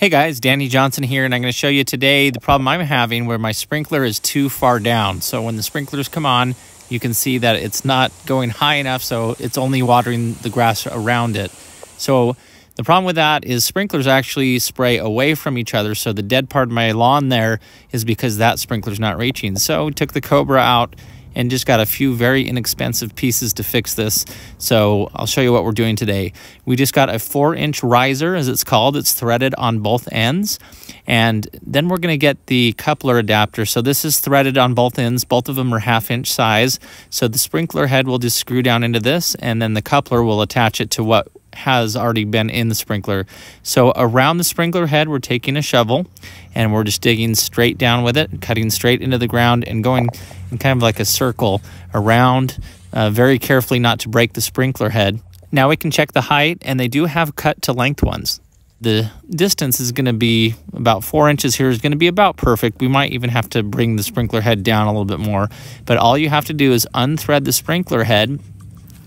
Hey guys, Danny Johnson here, and I'm going to show you today the problem I'm having where my sprinkler is too far down. So when the sprinklers come on, you can see that it's not going high enough, so it's only watering the grass around it. So the problem with that is sprinklers actually spray away from each other, so the dead part of my lawn there is because that sprinkler's not reaching. So we took the Cobra out and just got a few very inexpensive pieces to fix this. So I'll show you what we're doing today. We just got a 4-inch riser, as it's called. It's threaded on both ends. And then we're gonna get the coupler adapter. So this is threaded on both ends. Both of them are 1/2-inch size. So the sprinkler head will just screw down into this, and then the coupler will attach it to what has already been in the sprinkler. So around the sprinkler head, we're taking a shovel and we're just digging straight down with it, cutting straight into the ground and going in kind of like a circle around, very carefully not to break the sprinkler head. Now we can check the height, and they do have cut to length ones. The distance is going to be about 4 inches here, is going to be about perfect. We might even have to bring the sprinkler head down a little bit more, but all you have to do is unthread the sprinkler head,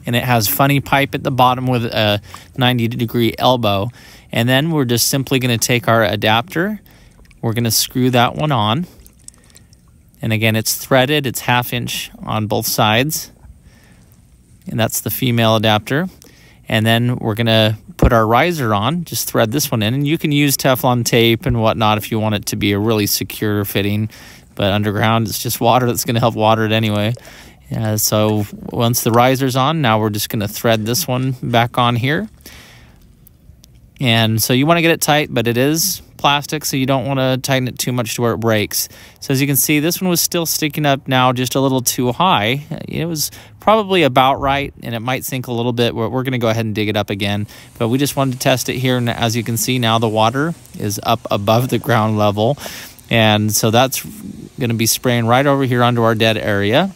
and it has funny pipe at the bottom with a 90-degree elbow. And then we're just simply going to take our adapter. We're going to screw that one on. And again, it's threaded. It's 1/2-inch on both sides. And that's the female adapter. And then we're going to put our riser on, just thread this one in. And you can use Teflon tape and whatnot if you want it to be a really secure fitting. But underground, it's just water that's going to help water it anyway. So once the riser's on, now we're just going to thread this one back on here. And so you want to get it tight, but it is plastic, so you don't want to tighten it too much to where it breaks. So as you can see, this one was still sticking up now just a little too high. It was probably about right, and it might sink a little bit. We're going to go ahead and dig it up again, but we just wanted to test it here. And as you can see, now the water is up above the ground level. And so that's going to be spraying right over here onto our dead area.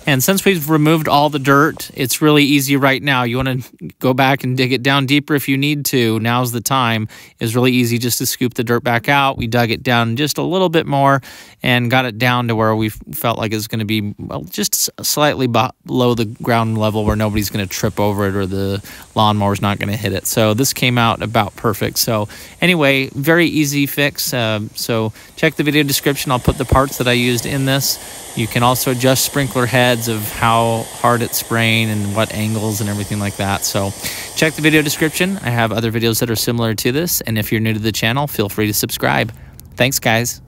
And since we've removed all the dirt, it's really easy right now. You want to go back and dig it down deeper if you need to. Now's the time. It's really easy just to scoop the dirt back out. We dug it down just a little bit more and got it down to where we felt like it's going to be just slightly below the ground level where nobody's going to trip over it or the lawnmower's not going to hit it. So this came out about perfect. So anyway, very easy fix. So check the video description. I'll put the parts that I used in this. You can also adjust sprinkler heads of how hard it's spraying and what angles and everything like that. So check the video description. I have other videos that are similar to this. And if you're new to the channel, feel free to subscribe. Thanks, guys.